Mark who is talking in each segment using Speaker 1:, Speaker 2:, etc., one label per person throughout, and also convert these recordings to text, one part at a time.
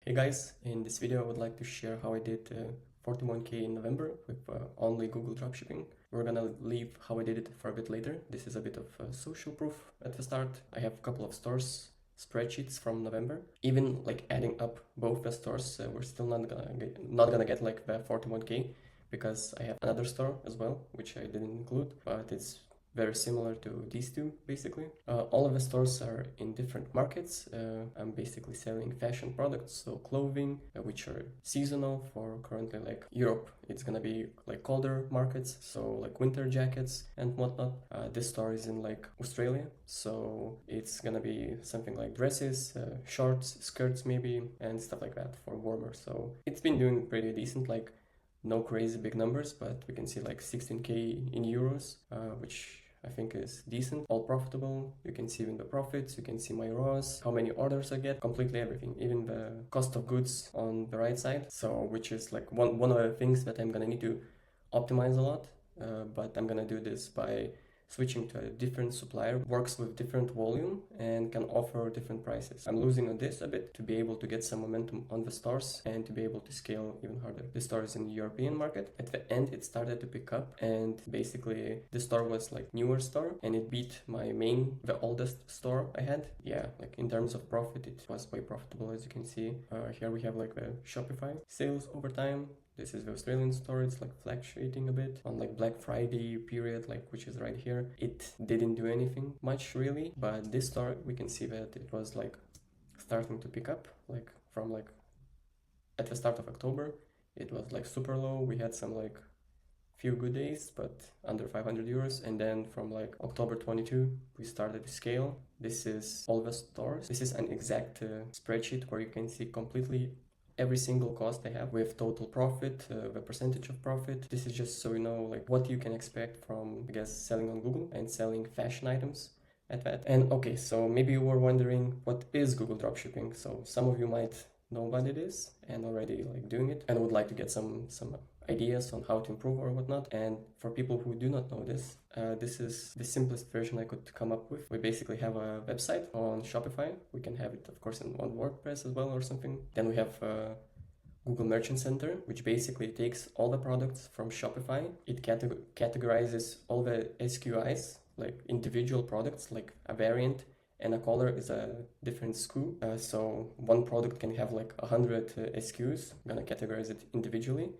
Speaker 1: Hey guys, in this video I would like to share how I did 41k in November with only Google Dropshipping. We're gonna leave how I did it for a bit later. This is a bit of social proof at the start. I have a couple of stores, spreadsheets from November. Even like adding up both the stores, we're still not gonna get like the 41k because I have another store as well, which I didn't include, but it's very similar to these two, basically. All of the stores are in different markets. I'm basically selling fashion products, so clothing, which are seasonal for currently like Europe. It's gonna be like colder markets, so like winter jackets and whatnot. This store is in like Australia, so it's gonna be something like dresses, shorts, skirts maybe, and stuff like that for warmer. So it's been doing pretty decent, like no crazy big numbers, but we can see like 16k in euros, which I think is decent, all profitable. You can see in the profits, you can see my ROAS, how many orders I get, completely everything, even the cost of goods on the right side. So which is like one of the things that I'm gonna need to optimize a lot, but I'm gonna do this by switching to a different supplier, works with different volume and can offer different prices. I'm losing on this a bit to be able to get some momentum on the stores and to be able to scale even harder. The store is in the European market. At the end, it started to pick up, and basically the store was like newer store and it beat my the oldest store I had. Yeah, like in terms of profit, it was way profitable, as you can see. Here we have like the Shopify sales over time. This is the Australian store. It's like fluctuating a bit on like Black Friday period, like which is right here. It didn't do anything much really, but this store we can see that it was like starting to pick up, like from like at the start of October. It was like super low. We had some like few good days, but under 500 euros. And then from like October 22, we started to scale. This is all the stores. This is an exact spreadsheet where you can see completely every single cost I have with total profit, the percentage of profit. This is just so you know like what you can expect from, I guess, selling on Google and selling fashion items at that. And okay, so maybe you were wondering what is Google Dropshipping. So some of you might know what it is and already like doing it and would like to get some ideas on how to improve or whatnot. And for people who do not know this, this is the simplest version I could come up with. We basically have a website on Shopify. We can have it, of course, on WordPress as well or something. Then we have Google Merchant Center, which basically takes all the products from Shopify. It categorizes all the SKUs, like individual products, like a variant and a color is a different SKU. So one product can have like 100 SKUs. I'm gonna categorize it individually.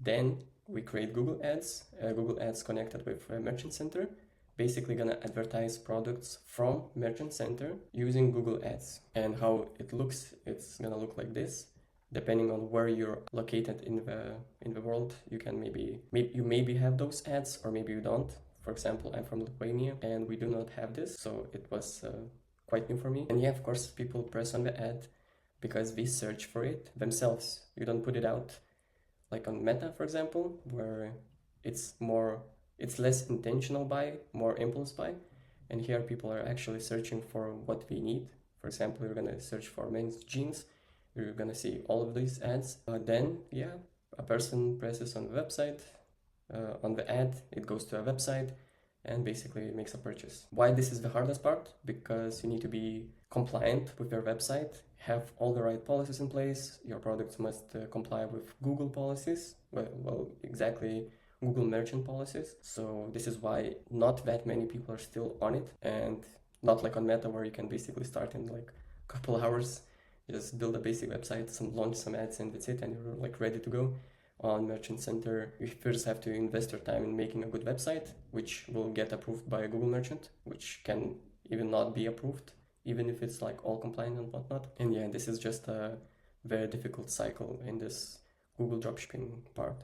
Speaker 1: Then we create Google Ads connected with Merchant Center, basically gonna advertise products from Merchant Center using Google Ads. And how it looks, it's gonna look like this. Depending on where you're located in the world, you can maybe have those ads or maybe you don't. For example, I'm from Lithuania and we do not have this, so it was quite new for me. And yeah, of course, people press on the ad because they search for it themselves. You don't put it out like on Meta, for example, where it's less intentional buy, more impulse buy. And here people are actually searching for what they need. For example, you're gonna search for men's jeans. You're gonna see all of these ads. Then, yeah, a person presses on the website, on the ad, it goes to a website and basically makes a purchase. Why this is the hardest part? Because you need to be compliant with your website, have all the right policies in place. Your products must comply with Google policies, well, exactly Google merchant policies. So this is why not that many people are still on it, and not like on Meta where you can basically start in like a couple hours, just build a basic website, launch some ads and that's it, and you're like ready to go. On Merchant Center, you first have to invest your time in making a good website, which will get approved by a Google Merchant, which can even not be approved, even if it's like all compliant and whatnot. And yeah, this is just a very difficult cycle in this Google Dropshipping part.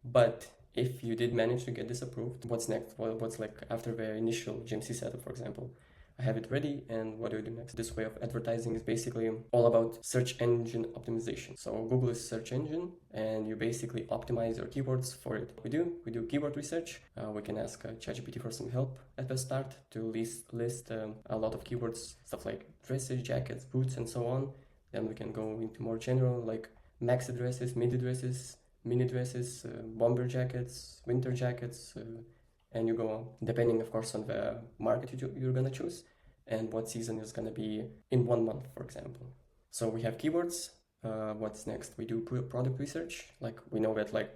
Speaker 1: But if you did manage to get this approved, what's next? Well, what's like after the initial GMC setup, for example? I have it ready, and what do I do next? This way of advertising is basically all about search engine optimization. So Google is search engine, and you basically optimize your keywords for it. We do keyword research. We can ask ChatGPT for some help at the start to list a lot of keywords, stuff like dresses, jackets, boots, and so on. Then we can go into more general, like maxi dresses, midi dresses, mini dresses, bomber jackets, winter jackets, and you go on, depending, of course, on the market you're gonna choose and what season is gonna be in 1 month, for example. So we have keywords, What's next? We do product research. Like we know that like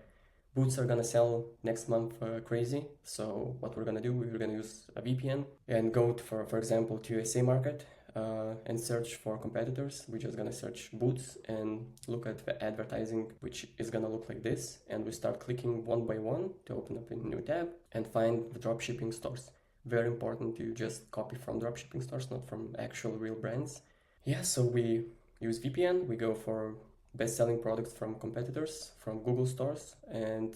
Speaker 1: boots are gonna sell next month crazy. So what we're gonna do, we're gonna use a VPN and go to, for example, to USA market and search for competitors. We're just gonna search boots and look at the advertising, which is gonna look like this. And we start clicking one by one to open up a new tab and find the dropshipping stores. Very important to just copy from dropshipping stores, not from actual real brands. Yeah, so we use VPN, we go for best-selling products from competitors, from Google stores, and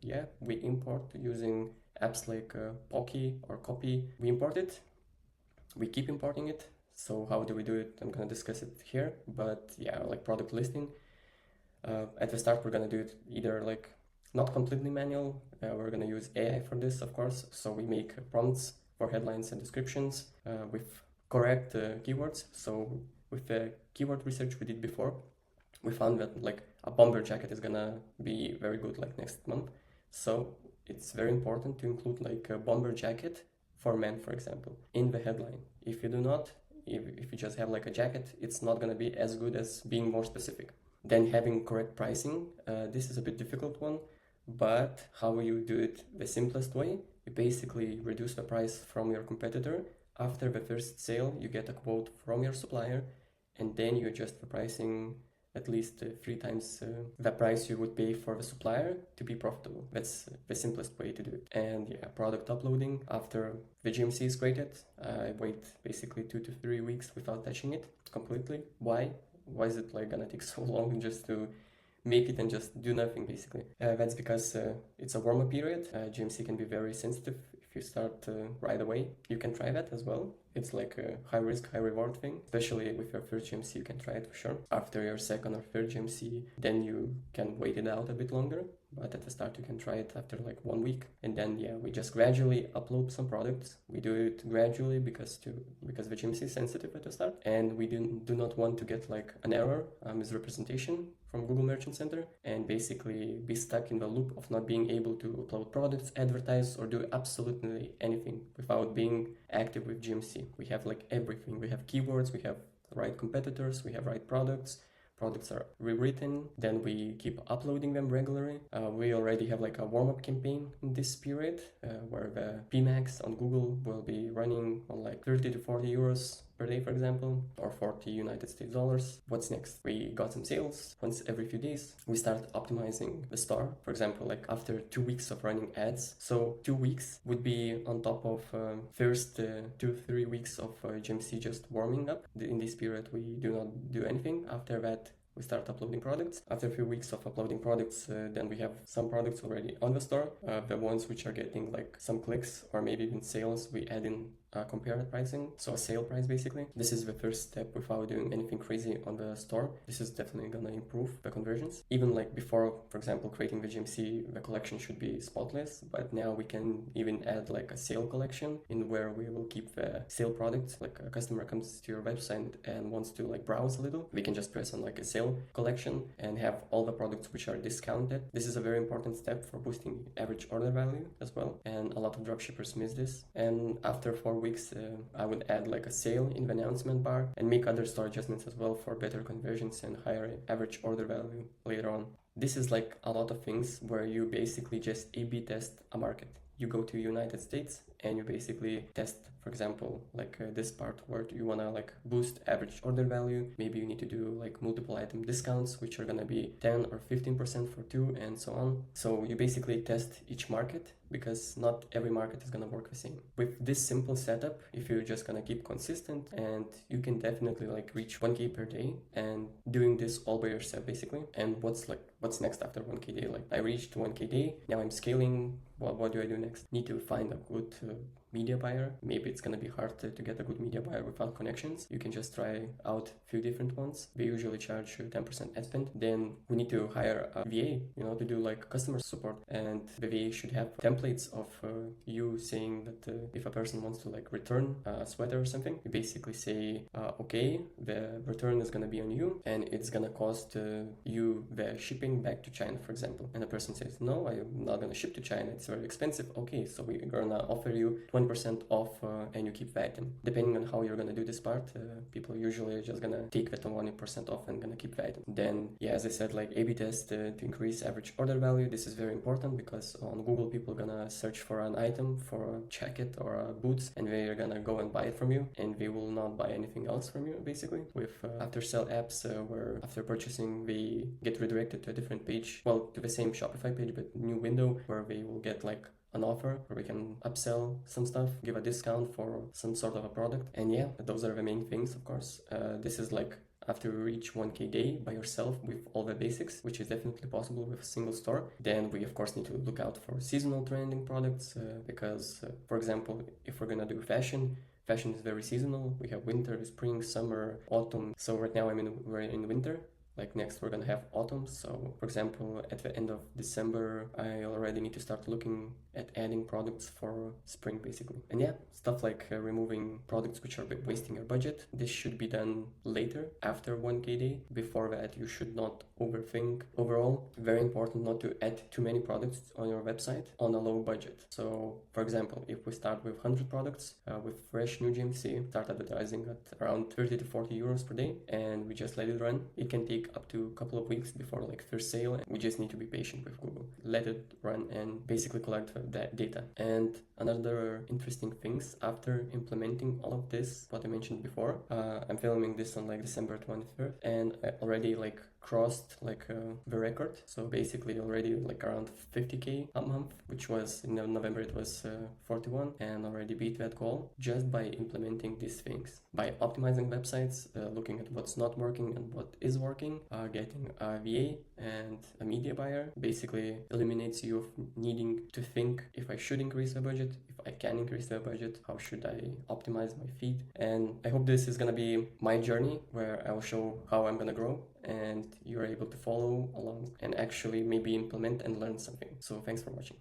Speaker 1: yeah, we import using apps like Pocky or Copy. We import it, we keep importing it. So how do we do it? I'm gonna discuss it here, but yeah, like product listing. At the start, we're gonna do it either like not completely manual. We're gonna use AI for this, of course. So we make prompts for headlines and descriptions with correct keywords. So with the keyword research we did before, we found that like a bomber jacket is gonna be very good like next month. So it's very important to include like a bomber jacket for men, for example, in the headline. If you do not, if you just have like a jacket, it's not gonna be as good as being more specific. Then having correct pricing, this is a bit difficult one, but how you do it the simplest way, you basically reduce the price from your competitor. After the first sale, you get a quote from your supplier, and then you adjust the pricing at least 3 times the price you would pay for the supplier to be profitable. That's the simplest way to do it. And yeah, product uploading. After the GMC is created, I wait basically 2 to 3 weeks without touching it completely. Why? Why is it like gonna take so long just to make it and just do nothing basically? That's because it's a warm-up period. GMC can be very sensitive if you start right away. You can try that as well. It's like a high risk, high reward thing, especially with your first GMC, you can try it for sure. After your second or third GMC, then you can wait it out a bit longer. But at the start, you can try it after like 1 week. And then, yeah, we just gradually upload some products. We do it gradually because the GMC is sensitive at the start. And we do not want to get like an error, misrepresentation from Google Merchant Center, and basically be stuck in the loop of not being able to upload products, advertise, or do absolutely anything without being active with GMC. We have like everything. We have keywords, we have right competitors, we have right products. Products are rewritten, then we keep uploading them regularly. We already have like a warm-up campaign in this period where the PMAX on Google will be running on like 30 to 40 euros per day, for example, or 40 United States dollars. What's next? We got some sales once every few days. We start optimizing the store, for example, like after 2 weeks of running ads. So 2 weeks would be on top of first 2-3 weeks of GMC just warming up. In this period, we do not do anything. After that, we start uploading products. After a few weeks of uploading products, then we have some products already on the store. The ones which are getting like some clicks or maybe even sales, we add in compared pricing, so a sale price basically. This is the first step without doing anything crazy on the store. This is definitely gonna improve the conversions. Even like before, for example, creating the GMC, the collection should be spotless, but now we can even add like a sale collection in where we will keep the sale products. Like a customer comes to your website and wants to like browse a little, we can just press on like a sale collection and have all the products which are discounted. This is a very important step for boosting average order value as well, and a lot of dropshippers miss this. And after 4 weeks, I would add like a sale in the announcement bar and make other store adjustments as well for better conversions and higher average order value later on. This is like a lot of things where you basically just A/B test a market. You go to United States and you basically test, for example, like this part where you want to like boost average order value. Maybe you need to do like multiple item discounts, which are going to be 10 or 15% for 2 and so on. So you basically test each market because not every market is going to work the same. With this simple setup, if you're just going to keep consistent, and you can definitely like reach 1K per day and doing this all by yourself basically. And what's next after 1K day? Like I reached 1K day, now I'm scaling. What do I do next? Need to find a good media buyer. Maybe it's gonna be hard to get a good media buyer without connections. You can just try out a few different ones. We usually charge 10% ad spend. Then we need to hire a VA, to do like customer support. And the VA should have templates of you saying that if a person wants to like return a sweater or something, you basically say, okay, the return is gonna be on you and it's gonna cost you the shipping back to China, for example. And the person says, no, I'm not gonna ship to China. It's very expensive. Okay, so we're gonna offer you 20% off and you keep VAT. Depending on how you're gonna do this part, people usually are just gonna take that 20% off and gonna keep VAT. Then, yeah, as I said, like A/B test to increase average order value. This is very important because on Google, people are gonna search for an item, for a jacket or a boots, and they're gonna go and buy it from you, and they will not buy anything else from you, basically. With after sell apps, where after purchasing, they get redirected to a different page, well, to the same Shopify page, but new window where they will get like an offer where we can upsell some stuff, give a discount for some sort of a product. And yeah, those are the main things, of course. This is like after you reach 1K day by yourself with all the basics, which is definitely possible with a single store. Then we of course need to look out for seasonal trending products, because for example, if we're gonna do fashion is very seasonal. We have winter, spring, summer, autumn. So right now we're in winter. Like next we're gonna have autumn. So for example, at the end of December, I already need to start looking at adding products for spring, basically. And yeah, stuff like removing products which are wasting your budget. This should be done later, after 1K day. Before that, you should not overthink. Overall, very important not to add too many products on your website on a low budget. So for example, if we start with 100 products with fresh new GMC, start advertising at around 30 to 40 euros per day, and we just let it run, it can take up to a couple of weeks before like first sale. We just need to be patient with Google. Let it run and basically collect that data. And another interesting things after implementing all of this, what I mentioned before, I'm filming this on like December 23rd, and I already like crossed like the record. So basically already like around 50K a month, which was in November it was 41, and already beat that goal just by implementing these things, by optimizing websites, looking at what's not working and what is working, getting a VA and a media buyer. Basically eliminates you of needing to think if I should increase the budget, if I can increase the budget, how should I optimize my feed. And I hope this is gonna be my journey where I will show how I'm gonna grow, and you're able to follow along and actually maybe implement and learn something. So thanks for watching.